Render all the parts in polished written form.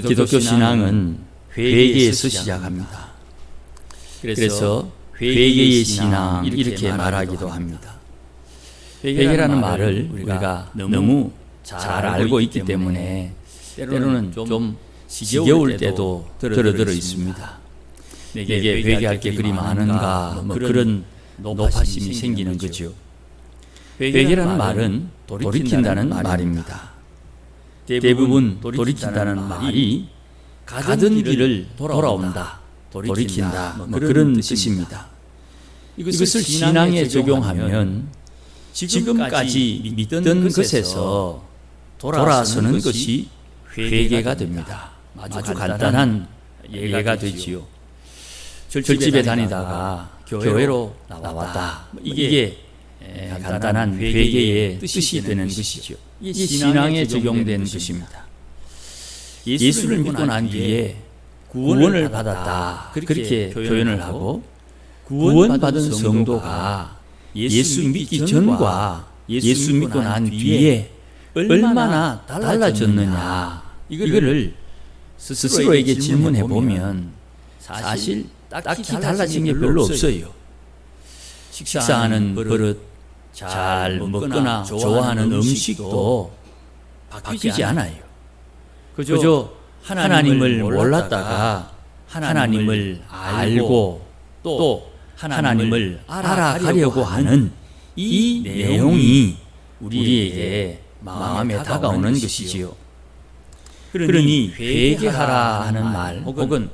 기독교 신앙은 회개에서 시작합니다. 그래서 회개의 신앙 이렇게 말하기도 합니다. 회개라는 말을 우리가 너무 잘 알고 있기 때문에 때로는 좀 지겨울 때도 들어 있습니다. 내게 회개할 게 그리 많은가 그런 노파심이 생기는 거죠. 회개라는 말은 돌이킨다는 말입니다. 대부분 돌이킨다는 말이 가던 길을 돌아온다, 돌이킨다 그런 뜻입니다. 이것을 신앙에 적용하면 지금까지 믿던 것에서 돌아서는 것이 회개가 됩니다. 아주 간단한 예가 되지요. 절집에 다니다가 교회로 나왔다. 이게 간단한 회개의 뜻이 되는 것이죠. 이게 신앙에 적용된 것입니다. 예수를 믿고 난 뒤에 구원을 받았다. 그렇게 표현을 하고 구원받은 성도가 예수 믿기 전과 예수 믿고 난 뒤에 얼마나 달라졌느냐 이거를 스스로에게 질문해 보면 사실 딱히 달라진 게 별로 없어요. 식사하는 버릇, 잘 먹거나 좋아하는 음식도 바뀌지 않아요. 그저 하나님을 몰랐다가 하나님을 알고 또 하나님을 알아가려고 하는 이 내용이 우리에게 마음에 다가오는 것이지요. 그러니 회개하라 하는 말 혹은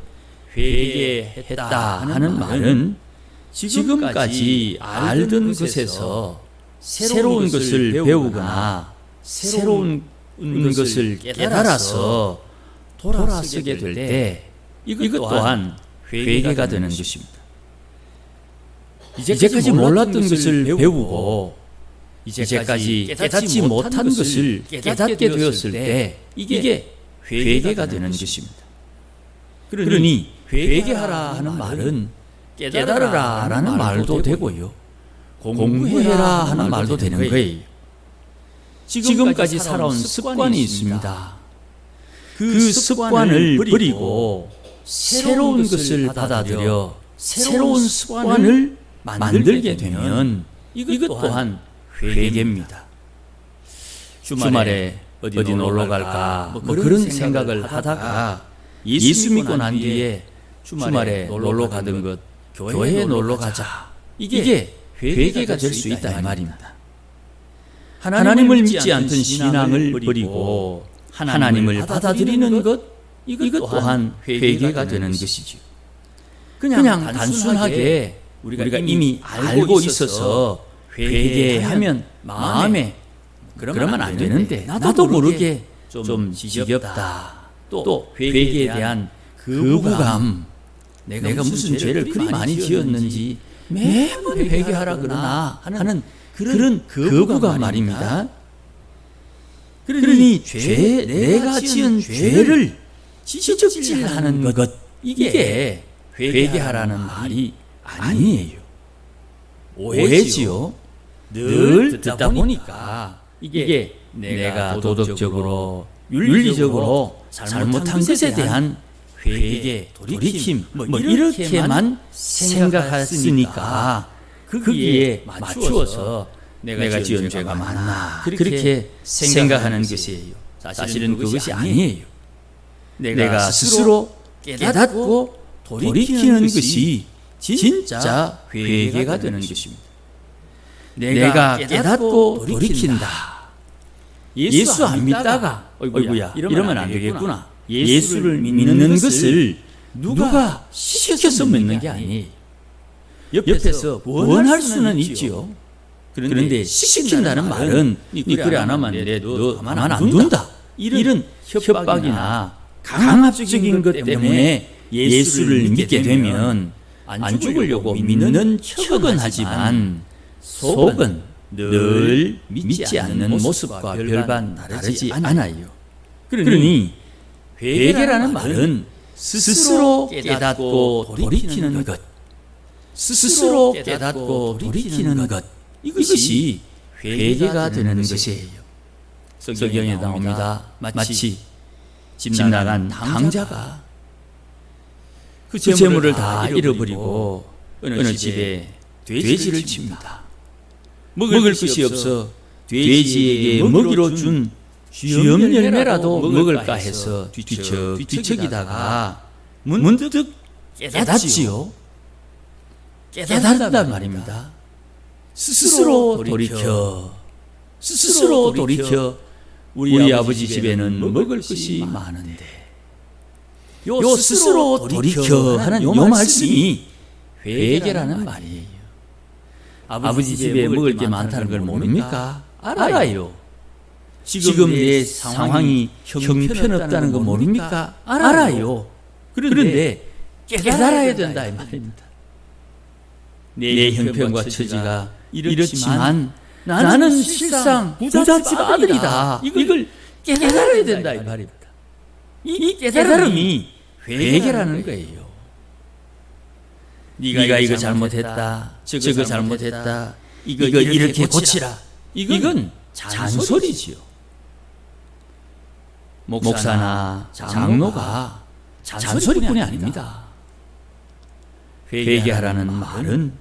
회개했다 하는 말은 지금까지 알던 것에서 새로운 것을 배우거나 새로운 것을 깨달아서 돌아서게 될 때 이것 또한 회개가 되는 것입니다. 이제까지 몰랐던 것을 배우고 이제까지 깨닫지 못한 것을 깨닫게 되었을 때 이게 회개가 되는 것입니다. 그러니 회개하라 하는 말은 깨달으라 라는 말도 되고요, 공부해라 하는 말도 되는 거예요. 지금까지 살아온 습관이 있습니다. 그 습관을 버리고 새로운 것을 받아들여 새로운 습관을 만들게 되면 이것 또한 회개입니다. 주말에 어디 놀러 갈까 그런 생각을 하다가 예수 믿고 난 뒤에 주말에 놀러 가던 것 교회에 놀러 가자, 이게 회개가 될 수 있다 이 말입니다. 하나님을 믿지 않던 신앙을 버리고 하나님을 받아들이는 것, 이것 또한 회개가 되는 것이죠. 그냥 단순하게 우리가 이미 알고 있어서 회개하면 마음에 그러면 안 되는데 나도 모르게 좀 지겹다, 또 회개에 대한 거부감, 내가 무슨 죄를 그리 많이 지었는지 매번 회개하라 그러나 하는 그런 거부감 말입니다. 그러니 내가 지은 죄를 지적질하는 것, 이게 회개하라는 말이 아니에요. 오해지요. 늘 듣다 보니까 이게 내가 도덕적으로 윤리적으로 잘못한 것에 대한 회개, 돌이킴 이렇게만 생각했으니까 거기에 맞추어서 내가 지은 죄가 많나 그렇게 생각하는 것이에요. 사실은 그것이 아니에요. 내가 스스로 깨닫고 돌이키는 것이 진짜 회개가 되는 것입니다. 내가 깨닫고 돌이킨다. 예수 안 믿다가 어이구야 이러면 안 되겠구나. 예수를 믿는 것을 누가 시켜서 믿는 게 아니에요. 옆에서 원할 수는 있지요. 그런데 시킨다는 말은 니 그래 안 하면 안 돼, 너 가만 안 둔다, 이런 협박이나 강압적인 것 때문에 예수를 믿게 되면 안 죽으려고 믿는 척은 하지만 속은 늘 믿지 않는 모습과 별반 다르지 않아요. 그러니 회개라는 말은 스스로 깨닫고 돌이키는 것, 스스로 깨닫고 돌이키는 것, 이것이 회개가 되는 것이에요. 성경에 나옵니다. 마치 집 나간 당자가 그 재물을 다 잃어버리고 어느 집에 돼지를 칩니다. 먹을 것이 없어 돼지에게 먹이로 준 쥐염 열매라도 먹을까 해서 뒤척이다가 문득 깨닫지요. 깨달았단 말입니다. 스스로 돌이켜 우리 아버지 집에는 먹을 것이 많은데, 요 스스로 돌이켜 하는 요 말씀이 회개라는 말이에요. 아버지 집에 먹을 게 많다는 걸 모릅니까? 알아요. 지금 내 상황이 형편없다는 거 모릅니까? 알아요. 그런데 깨달아야 된다 이 말입니다. 내 형편과 처지가 이렇지만 나는 실상 부잣집 아들이다. 이걸 깨달아야 된다 이 말입니다. 이 깨달음이 회개라는 거예요. 네가 이거 잘못했다, 저거 잘못했다, 이거 이렇게 고치라. 이건 잔소리지요. 목사나 장로가 잔소리뿐이 아닙니다. 회개하라는 말은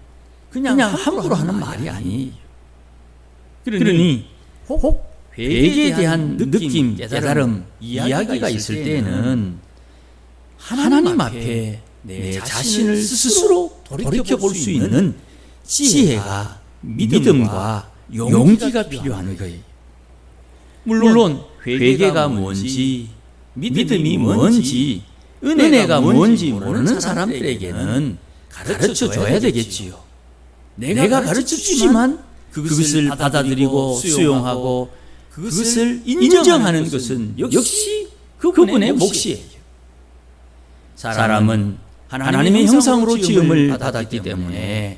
그냥 함부로 하는 말이 아니에요. 그러니 혹 회개에 대한 느낌, 깨달음, 이야기가 있을 때는 하나님 앞에 내 자신을 스스로 돌이켜볼 수 있는 지혜가, 믿음과 용기가 필요한 거예요. 물론 회개가 뭔지, 믿음이 뭔지, 은혜가 뭔지 모르는 사람들에게는 가르쳐줘야 되겠지요. 내가 가르쳐주지만 그것을 받아들이고 수용하고 그것을 인정하는 것은 역시 그분의 몫이에요. 사람은 하나님의 형상으로 지음을 받았기 때문에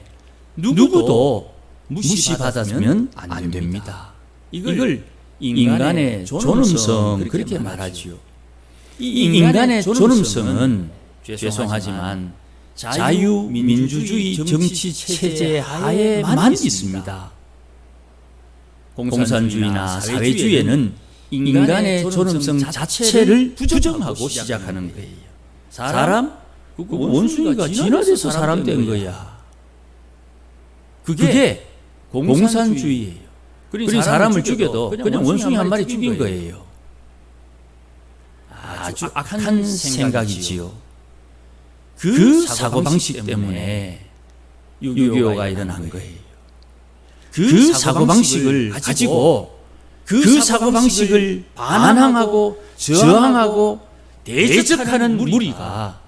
누구도 무시받아서는 안 됩니다. 이걸 인간의 존엄성 그렇게 말하지요. 이 인간의 존엄성은 죄송하지만 자유민주주의 정치 체제 하에만 있습니다. 공산주의나 사회주의에는 인간의 존엄성 자체를 부정하고 시작하는 거예요. 사람? 그 원숭이가 진화돼서 사람 된 거야. 그게 공산주의예요. 그러니 사람을 죽여도 그냥 원숭이 한 마리 죽인 거예요. 아주 악한 생각이지요. 그 사고방식 때문에 6.25가 일어난 거예요. 그 사고방식을 가지고 그 사고방식을 반항하고 저항하고 대적하는 무리가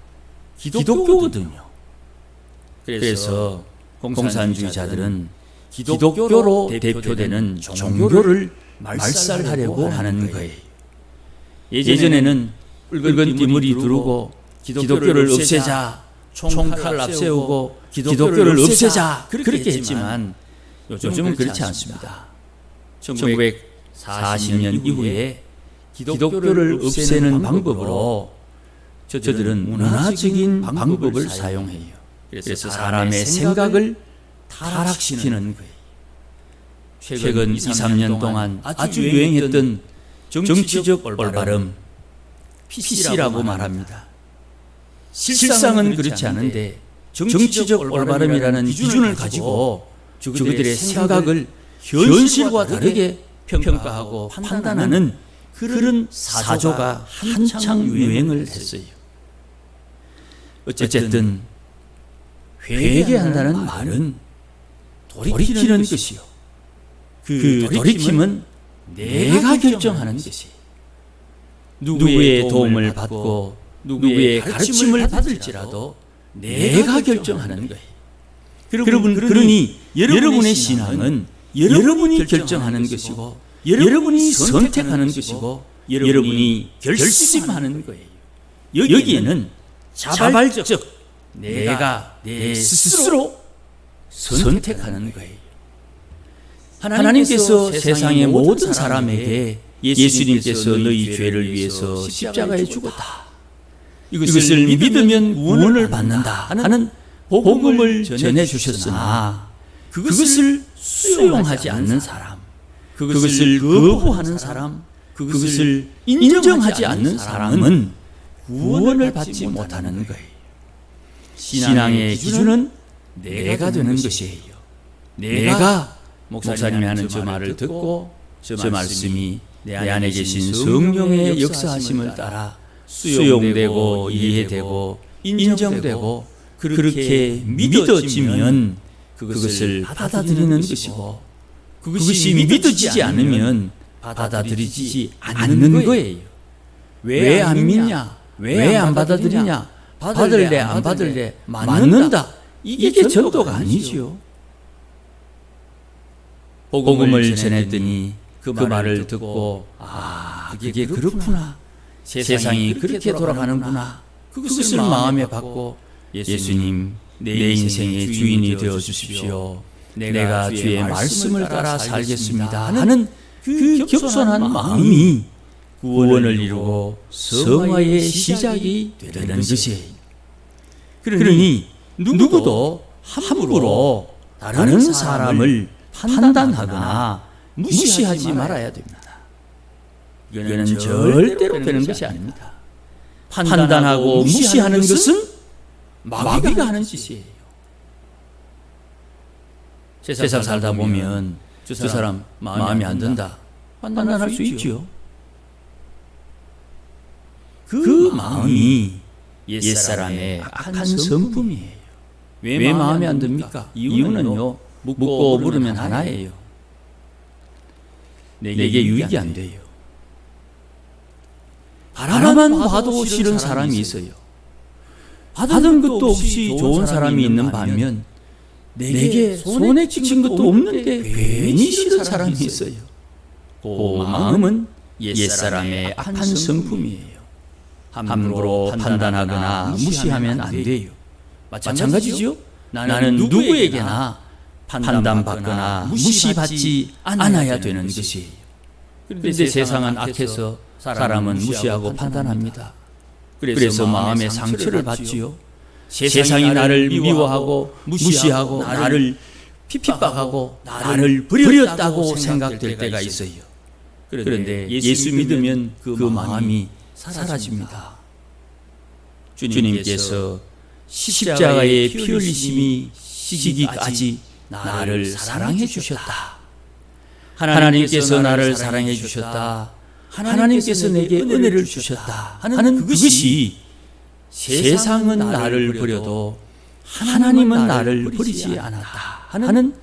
기독교거든요. 그래서 공산주의자들은 기독교로 대표되는 종교를 말살하려고 하는 거예요. 예전에는 붉은 띠물이 두르고 기독교를 없애자, 총칼 앞세우고 기독교를 없애자 그렇게 했지만 요즘은 그렇지 않습니다. 1940년 이후에 기독교를 없애는 방법으로 저들은 문화적인 방법을 사용해요. 그래서 사람의 생각을 타락시키는 거예요. 최근 2, 3년 동안 아주 유행했던 정치적 올바름, PC라고 말합니다. 실상은 그렇지 않은데 정치적 올바름이라는 기준을 가지고 저들의 생각을 현실과 다르게 평가하고 판단하는 그런 사조가 한창 유행을 했어요. 어쨌든 회개한다는 말은 돌이키는 것이요. 그 돌이킴은 내가 결정하는 것이. 누구의 도움을 받고 누구의 가르침을 받을지라도 내가 결정하는 거예요. 그러니 여러분의 신앙은 여러분이 결정하는 것이고 여러분이 선택하는 것이고 여러분이 결심하는 거예요. 여기에는 자발적 내가 내 스스로 선택하는 거예요. 하나님께서 세상의 모든 사람에게 예수님께서 너희 죄를 위해서 십자가에 죽었다. 이것을 믿으면 구원을 받는다 하는 복음을 전해주셨으나 그것을 수용하지 않는 사람, 그것을 거부하는 사람, 그것을 인정하지 않는 사람은 구원을 받지 못하는 거예요. 신앙의 기준은 내가 되는 것이에요. 내가 목사님이 하는 저 말을 듣고 저 말씀이 내 안에 계신 성령의 역사하심을 따라 수용되고 이해되고 인정되고 그렇게 믿어지면 그것을 받아들이는 것이고, 그것이 믿어지지 않으면 받아들이지 않는 거예요. 왜 안 믿냐? 왜 안 받아들이냐? 받을래 안 받을래 맞는다. 이게 전도가 아니죠. 복음을 전했더니 그 말을 듣고 그게 그렇구나. 세상이 그렇게 돌아가는구나. 그것을 마음에 받고 예수님 내 인생의 주인이 되어 주십시오. 내가 주의 말씀을 따라 살겠습니다 하는 그 겸손한 마음이 구원을 이루고 성화의 시작이 되는 것이에요. 그러니 누구도 함부로 다른 사람을 판단하거나 무시하지 말아야 됩니다. 이거는 절대로 되는 것이 아닙니다. 판단하고 무시하는 것은 마귀가 하는 짓이에요. 세상 살다 보면 저 사람 마음에 안 든다 판단할 수 있죠. 그 마음이 옛사람의 악한 성품이에요. 왜 마음에 안 듭니까? 이유는요, 묻고 물으면 하나예요. 내게 유익이 안 돼요. 바라만 봐도 싫은 사람이 있어요. 받은 것도 없이 좋은 사람이 있는 반면 내게 손에 끼친 것도 없는데 괜히 싫은 사람이 있어요. 그 마음은 옛사람의 악한 성품이에요. 함부로 판단하거나 무시하면 안 돼요. 마찬가지죠. 나는 누구에게나 판단받거나 무시받지 않아야 되는 것이에요. 그런데 세상은 악해서 사람은 무시하고 판단합니다. 그래서 마음에 상처를 받지요. 세상이 나를 미워하고 무시하고 나를 핍박하고 나를 버렸다고 생각될 때가 있어요. 그런데 예수 믿으면 그 마음이 사라집니다. 주님께서 십자가의 피 흘리심이 시기까지 나를 사랑해 주셨다. 하나님께서 나를 사랑해 주셨다. 하나님께서 내게 은혜를 주셨다 하는 그것이 세상은 나를 버려도 하나님은 나를 버리지 않았다 하는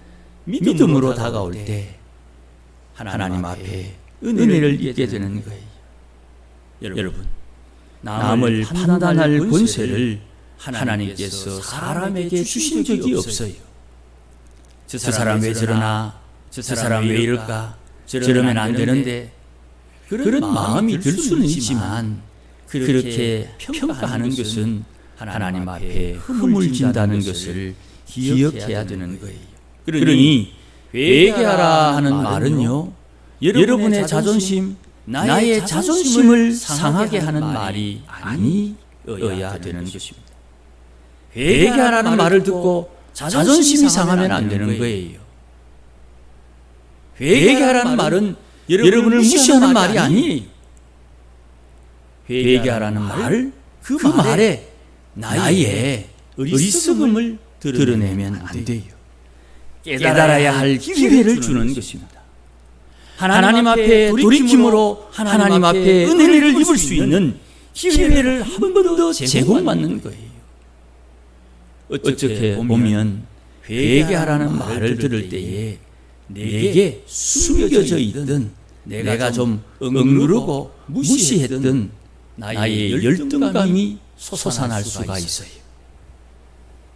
믿음으로 다가올 때 하나님 앞에 은혜를 잊게 되는 거예요. 여러분, 남을 판단할 권세를 하나님께서 사람에게 주신 적이 없어요. 저 사람 왜 저러나, 저 사람 왜 이럴까, 저러면 안 되는데, 그런 마음이 들 수는 있지만 그렇게 평가하는 것은 하나님 앞에 흠을 진다는 것을 기억해야 되는 거예요. 그러니 회개하라 하는 말은요, 여러분의 자존심, 나의 자존심을 상하게 하는 말이 아니어야 되는 것입니다. 회개하라는 말을 듣고 자존심이 상하면 안 되는 거예요. 회개하라는 말은 여러분을 무시하는 말이 아니에요. 회개하라는 말, 그 말에 나의 어리석음을 드러내면 안 돼요. 깨달아야 할 기회를 주는 것입니다. 하나님 앞에 돌이킴으로 하나님 앞에 은혜를 입을 수 있는 기회를 한 번 더 제공받는 거예요. 어떻게 보면 회개하라는 말을 들을 때에 내게 숨겨져 있던 내가 좀 억누르고 무시했던 나의 열등감이 솟아날 수가 있어요.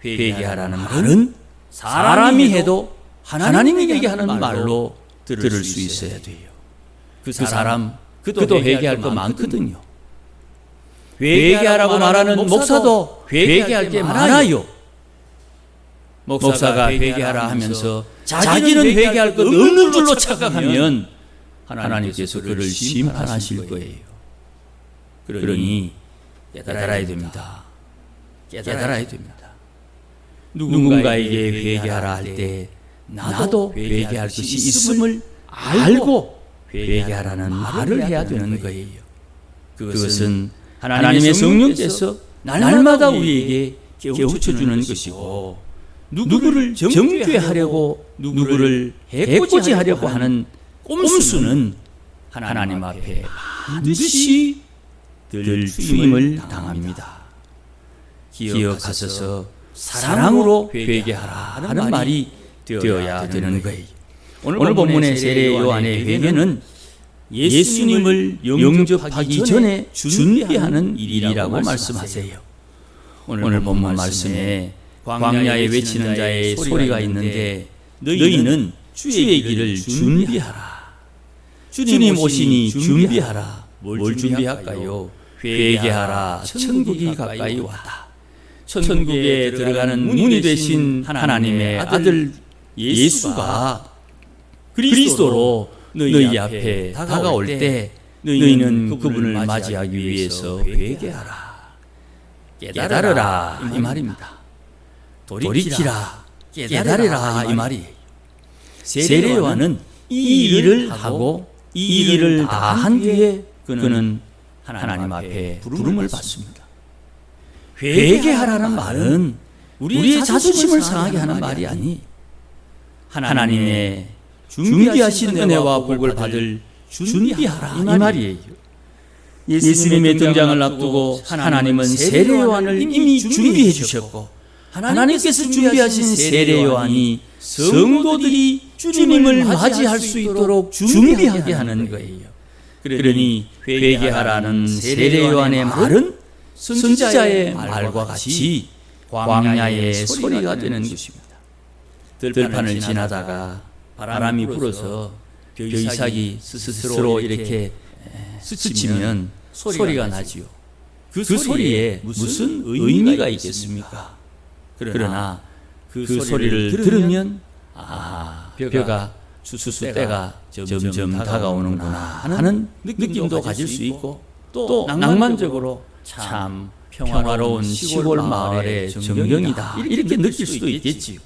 회개하라는 말은 사람이 해도 하나님에게 하는 말로 들을 수 있어야 돼요. 그 사람 그도 회개할 거 많거든요. 회개하라고 말하는 목사도 회개할 게 많아요. 목사가 회개하라 하면서 자기는 회개할 것 없는 줄로 착각하면 하나님께서 그를 심판하실 거예요. 그러니 깨달아야 됩니다. 깨달아야 됩니다. 누군가에게 회개하라 할 때 나도 회개할 것이 있음을 알고 회개하라는 말을 해야 되는 거예요. 그것은 하나님의 성령께서 날마다 우리에게 깨우쳐주는 것이고, 누구를 정죄하려고, 누구를 해코지하려고 하는 꼼수는 하나님 앞에 반드시 늘 추임을 당합니다. 기억하소서 사랑으로 회개하라 하는 말이 되어야 되는 거예요. 오늘 본문의 세례 요한의 회개는 예수님을 영접하기 전에 준비하는 일이라고 말씀하세요. 오늘 본문 말씀에 광야에 외치는 자의 소리가 있는데 너희는 주의 길을 준비하라. 주님 오시니 준비하라. 뭘 준비할까요? 회개하라. 천국이 가까이 왔다. 천국에 들어가는 문이 되신 하나님의 아들 예수가 그리스도로 너희 앞에 다가올 때 너희는 그분을 맞이하기 위해서 회개하라. 깨달으라 이 말입니다. 돌이키라, 깨달으라 이 말이에요. 세례 요한은 이 일을 하고 이 일을 다 한 뒤에 그는 하나님 앞에 부름을 받습니다. 회개하라는 말은 우리의 자존심을 상하게 하는 말이 아니, 하나님의 준비하신 은혜와 복을 받을 준비하라 이 말이에요. 예수님의 등장을 앞두고 하나님은 세례 요한을 이미 준비해 주셨고, 하나님께서 준비하신 세례 요한이 성도들이 주님을 맞이할 수 있도록 준비하게 하는 거예요. 그러니 회개하라는 세례 요한의 말은 선지자의 말과 같이 광야의 소리가 되는 것입니다. 들판을 지나다가 바람이 불어서 벼이삭이 스스로 이렇게 스치면 소리가 나지요. 그 소리에 무슨 의미가 있겠습니까? 그러나 그 소리를 들으면 벼가 수수 때가 점점 다가오는구나 하는 느낌도 가질 수 있고, 또 낭만적으로 참 평화로운 시골 마을의 전경이다 이렇게 느낄 수도 있겠지요.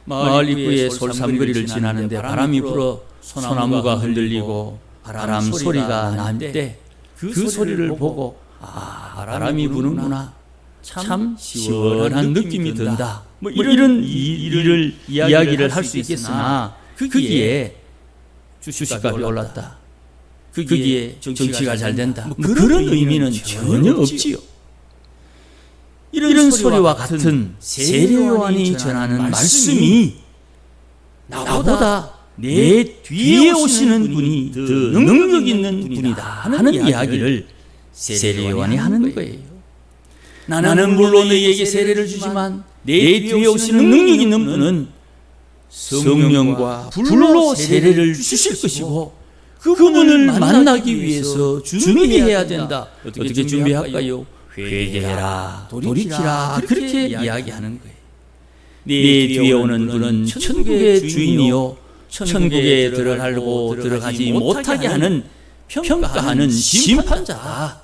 마을 입구에 솔삼거리를 지나는데 바람이 불어 소나무가 흔들리고 바람 소리가 날 때 그 소리를 보고 바람이 부는구나, 참 시원한 느낌이 든다, 이런 이야기를 할 수 있겠으나 거기에 주식값이 올랐다, 거기에 정치가 잘 된다, 그런 의미는 전혀 없지요. 이런 소리와 같은 세례 요한이 전하는 말씀이 나보다 내 뒤에 오시는 분이 더 능력 있는 분이다 하는 이야기를 세례 요한이 하는 거예요. 나는 물론 너희에게 세례를 주지만 내 뒤에 오시는 능력 있는 분은 성령과 불로 세례를 주실 것이고, 그분을 만나기 위해서 준비해야 된다. 어떻게 준비할까요? 회개해라, 돌이키라, 그렇게 이야기하는 거예요. 내 뒤에 오는 분은 천국의 주인이요, 천국에 들어가려고 들어가지 못하게 하는 평가하는 심판자다.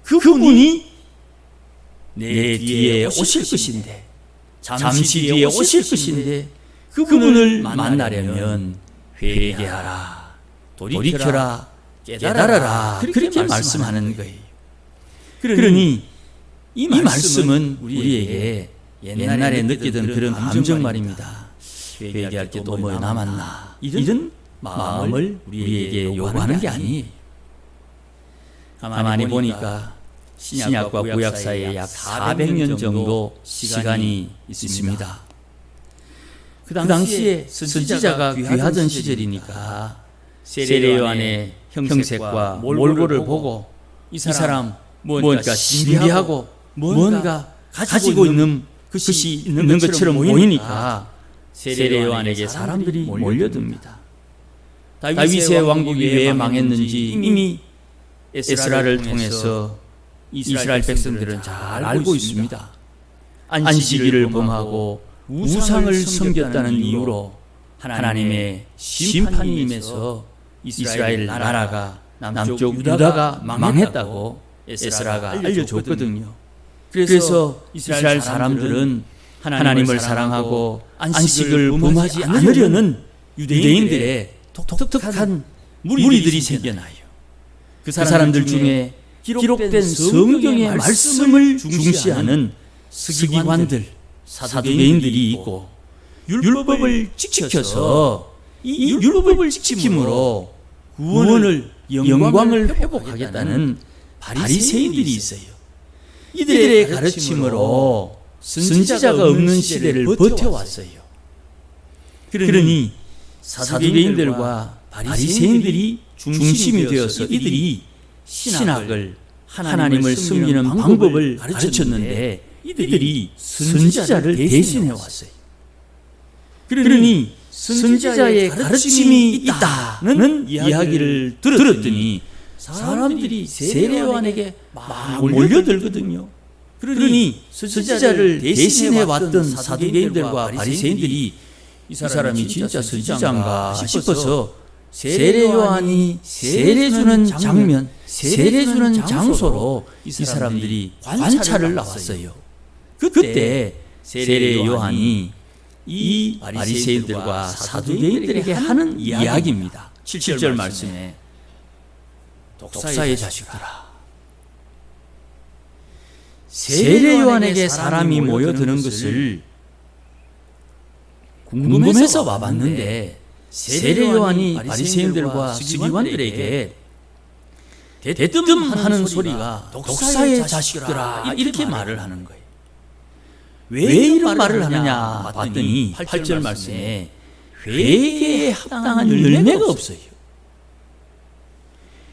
그분이 내 뒤에 오실 것인데, 잠시 뒤에 오실 것인데, 그분을 만나려면 회개하라, 돌이켜라, 깨달아라, 그렇게 말씀하는 거예요. 그러니 이 말씀은 우리에게 옛날에 느끼던 그런 감정 말입니다. 회개할 게 또 뭐 남았나, 이런 마음을 우리에게 요구하는 게 아니에요. 가만히 보니까 신약과 구약 사이에 약 400년 정도 시간이 있습니다. 그 당시에 선지자가 귀하던 시절이니까 세례 요한의 형색과 몰골을 보고 이 사람 뭔가 신비하고 뭔가 가지고 있는 것이 있는 것처럼 보이니까 세례 요한에게 사람들이 몰려듭니다. 다윗의 왕국이 왜 망했는지 이미 에스라를 통해서 이스라엘 백성들은 잘 알고 있습니다. 안식일을 범하고 우상을 섬겼다는 이유로 하나님의 심판이 임해서 이스라엘 나라가 남쪽 유다가 망했다고 에스라가 알려줬거든요. 그래서 이스라엘 사람들은 하나님을 사랑하고 안식을 범하지 않으려는 유대인들의 독특한 무리들이 생겨나요. 그 사람들 중에 기록된 성경의 말씀을 중시하는 서기관들, 사두개인들이 있고, 율법을 지켜서 이 율법을 지킴으로 구원을 영광을 회복하겠다는 바리새인들이 있어요. 이들의 가르침으로 선지자가 없는 시대를 버텨왔어요. 그러니 사두개인들과 바리새인들이 중심이 되어서 이들이 신학을, 하나님을 섬기는 방법을 가르쳤는데 이들이 선지자를 대신해 왔어요. 그러니 선지자의 가르침이 있다는 이야기를 들었더니 사람들이 세례요한에게 막 몰려들거든요. 그러니 선지자를 대신해 왔던 사두개인들과 바리새인들이 이 사람이 진짜 선지자인가 싶어서 세례요한이 세례주는 장면, 세례주는 장소로 이 사람들이 관찰을 나왔어요. 그때 세례요한이 이 바리새인들과 사두개인들에게 하는 이야기입니다. 7절 말씀에 독사의 자식들아, 세례요한에게 사람이 모여드는 것을 궁금해서 와봤는데 세례요한이 바리새인들과 서기관들에게 대뜸하는 소리가 독사의 자식들아 이렇게 말을 하는 거예요. 왜 이런 말을 하느냐 봤더니 8절 말씀에 회개에 합당한 열매가 없어요.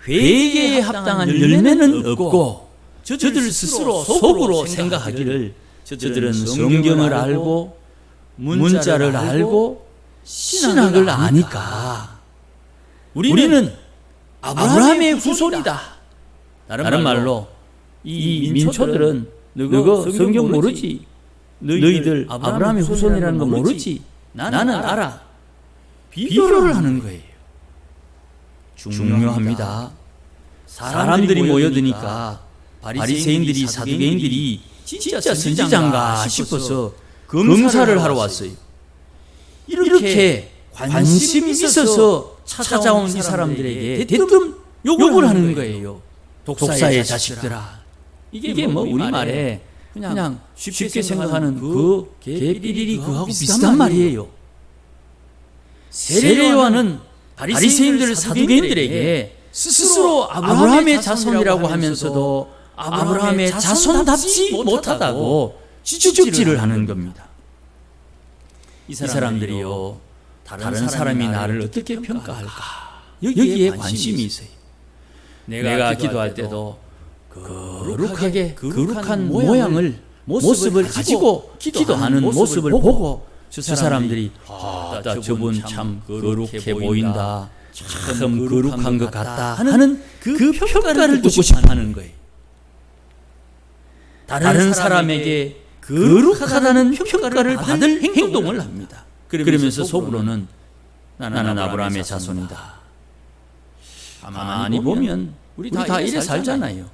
회개에 합당한 열매는 없고 저들 스스로 속으로 생각하기를 저들은 성경을 알고 문자를 알고 신학을 아니까 우리는 아브라함의 후손이다. 다른 말로 이 민초들은 너가 성경 모르지? 너희들 아브라함의 후손이라는 거 모르지? 나는 알아. 비교를 하는 거예요. 중요합니다. 사람들이 모여드니까 바리새인들이 사두개인들이 진짜 선지자인가 싶어서 검사를 하러 왔어요. 이렇게 관심이 있어서 찾아온 이 사람들에게 대뜸 욕을 하는 거예요. 독사의 자식들아. 이게 뭐 우리말에 그냥 쉽게 생각하는 그 개삐리리 그하고 비슷한 말이에요. 세례요한은 바리새인들 사두개인들에게 스스로 아브라함의 자손이라고 하면서도 아브라함의 자손답지 못하다고 지적질을 하는 겁니다. 이 사람들이요, 다른 사람이 나를 어떻게 평가할까? 여기에 관심이 있어요. 내가 기도할 때도 거룩한 모습을 가지고 기도하는 모습을 보고 저 사람들이 저분 참 거룩해 보인다, 참 거룩한 것 같다 하는 그 평가를 듣고 싶어 하는 거예요. 다른 사람에게 거룩하다는 평가를 받을 행동을 합니다. 그러면서 속으로는 나는 아브라함의 자손이다. 가만히 보면 우리 다 이래 살잖아요.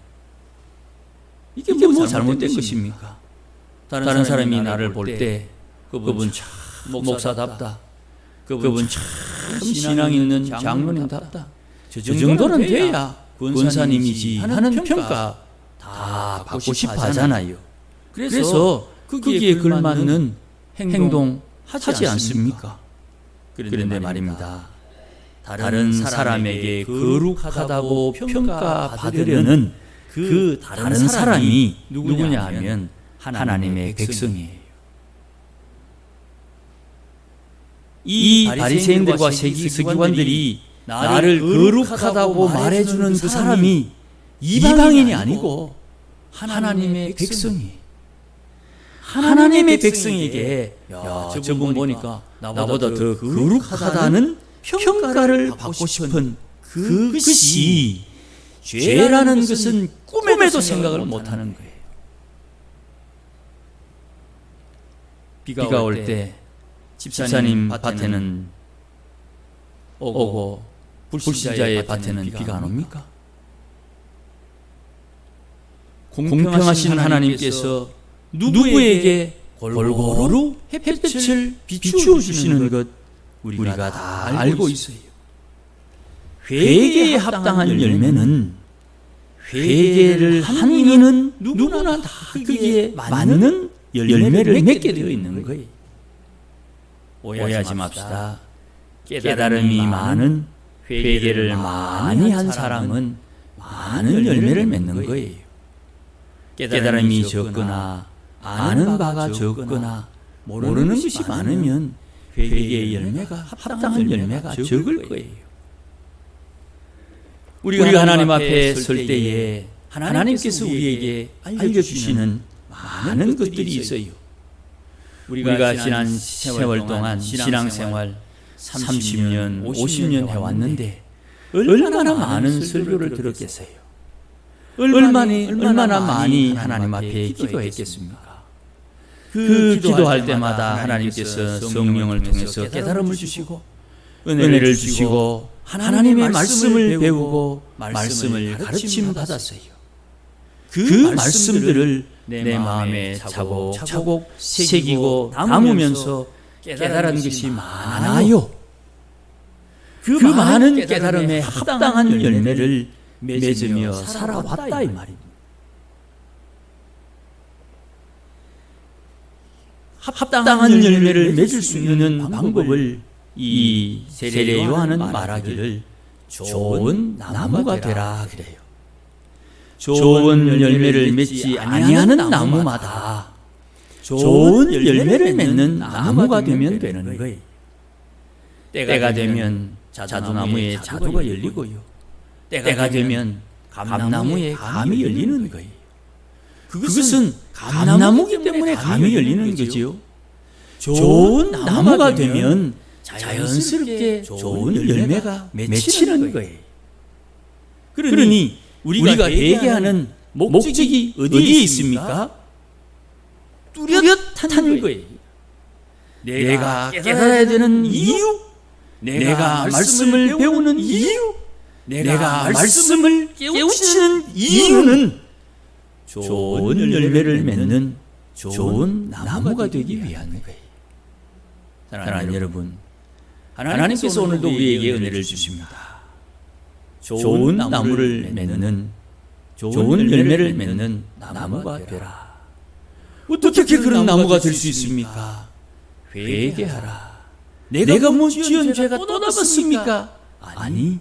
이게 뭐 잘못된 것입니까? 다른 사람이 나를 볼 때 그분 참 목사답다, 그분 참 신앙 있는 장로님답다, 저 정도는 돼야 권사님이지 하는 평가 다 받고 싶어 하잖아요. 그래서 거기에 걸맞는 행동 하지 않습니까? 그런데 말입니다, 다른 사람에게 거룩하다고 평가받으려는 그 다른 사람이 누구냐 하면 하나님의 백성이에요. 이 바리새인들과 서기관들이 나를 거룩하다고 말해주는 그 사람이 이방인이 아니고 하나님의 백성이에요. 하나님의 백성에게 저분 보니까 나보다 더 거룩하다는 평가를 받고 싶은 그것이 죄라는 것은 꿈에도 생각을 못하는 거예요. 비가 올 때 집사님 밭에는 오고 불신자의 밭에는 비가 안 옵니까? 공평하신 하나님께서 누구에게 골고루 햇빛을 비추어 주시는 것 우리가 다 알고 있어요. 회개에 합당한 열매는 회개를 한 이는 누구나 다 거기에 맞는 열매를 맺게 되어 있는 거예요. 오해하지 맙시다. 깨달음이 많은 회개를 많이 한 사람은 많은 열매를 맺는 거예요. 깨달음이 적거나 아는 바가 적거나 모르는 것이 많으면 회개의 열매가 합당한 열매가 적을 거예요. 우리가 하나님 앞에 설 때에 하나님께서 우리에게 알려주시는 많은 것들이 있어요. 우리가 지난 세월 동안 신앙생활 30년, 50년 해왔는데 얼마나 많은 설교를 들었겠어요? 얼마나 많이 하나님 앞에 기도했겠습니까? 그 기도할 때마다 하나님께서 성령을 통해서 깨달음을 주시고 은혜를 주시고 하나님의 말씀을 배우고 말씀을 가르침 받았어요. 그 말씀들을 내 마음에 차곡차곡 새기고 담으면서 깨달은 것이 많아요. 그 많은 깨달음에 합당한 열매를 맺으며 살아왔다 이 말입니다. 합당한 열매를 맺을 수 있는 방법을 이 세례 요한은 말하기를 좋은 나무가 되라 그래요. 좋은 열매를 맺지 아니하는 나무마다 좋은 열매를 맺는 나무가 되면 되는 거예요. 때가 되면 자두나무에 자두가 열리고요. 때가 되면 감나무에 감이 열리는 거예요. 그것은 감나무기 때문에 감이 열리는 거지요. 좋은 나무가 되면 자연스럽게 좋은 열매가 맺히는 거예요. 그러니 우리가 회개하는 목적이 어디에 있습니까? 뚜렷한 거예요. 내가 깨달아야 되는 이유, 내가 말씀을 배우는 이유, 내가 말씀을 깨우치는 이유는 좋은 열매를 맺는 좋은 나무가 되기 위한 거예요. 사랑하는 여러분, 하나님께서 오늘도 우리에게 은혜를 주십니다. 좋은 나무를 맺는 좋은 열매를 맺는 나무가 되라. 어떻게 그런 나무가 될 수 있습니까? 회개하라. 내가 뭐 지은 죄가 또 남았습니까? 아니,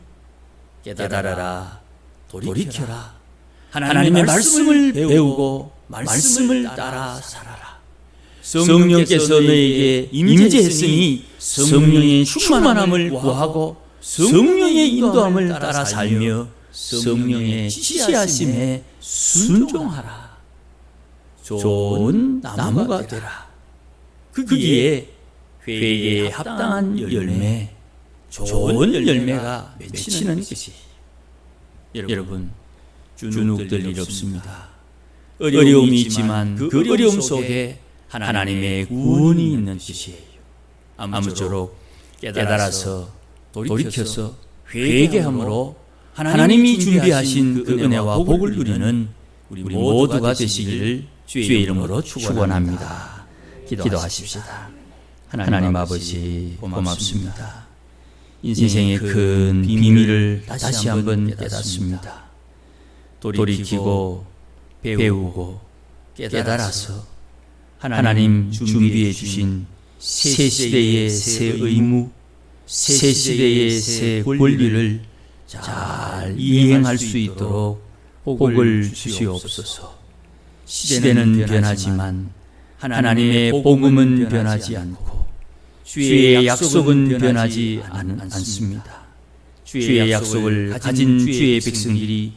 깨달아라. 돌이켜라. 하나님의 말씀을 배우고 말씀을 따라 살아라. 성령께서 너에게 임재했으니 성령의 충만함을 구하고 성령의 인도함을 따라 살며 성령의 지시하심에 순종하라. 좋은 나무가 되라. 거기에 회개에 합당한 열매, 좋은 열매가 맺히는 것이. 여러분, 주눅들 일 없습니다. 어려움이 있지만 그 어려움 속에 하나님의 구원이 있는 뜻이에요. 아무쪼록 깨달아서 돌이켜서 회개함으로 하나님이 준비하신 그 은혜와 복을 누리는 우리 모두가 되시기를 주의 이름으로 축원합니다. 기도하십시다. 하나님 아버지 고맙습니다. 인생의 큰 비밀을 다시 한번 깨닫습니다. 돌이키고 배우고 깨달아서 하나님 준비해 주신 새 시대의 새 의무, 새 시대의 새 권리를 잘 이행할 수 있도록 복을 주시옵소서. 시대는 변하지만 하나님의 복음은 변하지 않고 주의 약속은 변하지 않습니다. 주의 약속을 가진 주의 백성들이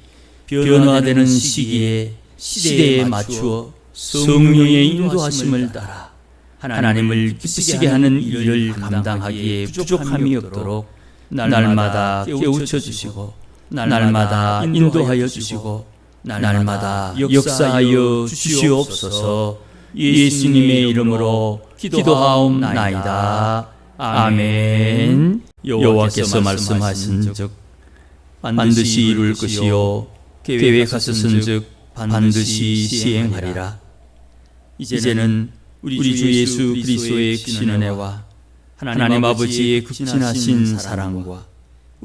변화되는 시기에 시대에 맞추어 성령의 인도하심을 따라 하나님을 기쁘시게 하는 일을 감당하기에 부족함이 없도록 날마다 깨우쳐 주시고 날마다 인도하여 주시고 날마다 역사하여 주시옵소서. 예수님의 이름으로 기도하옵나이다. 아멘. 여호와께서 말씀하신 즉 반드시 이룰 것이요 계획하셨은즉 반드시 시행하리라. 이제는 우리 주 예수 그리스도의 크신 은혜와 하나님 아버지의 극진하신 사랑과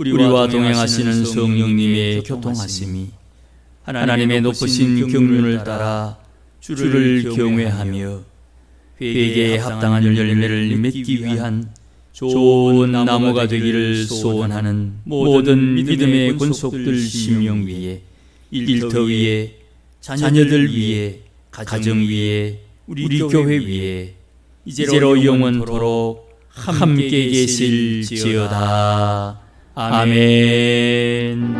우리와 동행하시는 성령님의 교통하심이 하나님의 높으신 경륜을 따라 주를 경외하며 회개에 합당한 열매를 맺기 위한 좋은 나무가 되기를 소원하는 모든 믿음의 권속들 심령 위에, 일터 위에, 자녀들 위에, 가정 위에, 우리 교회 위에 이제로 영원토록 함께 계실지어다. 아멘.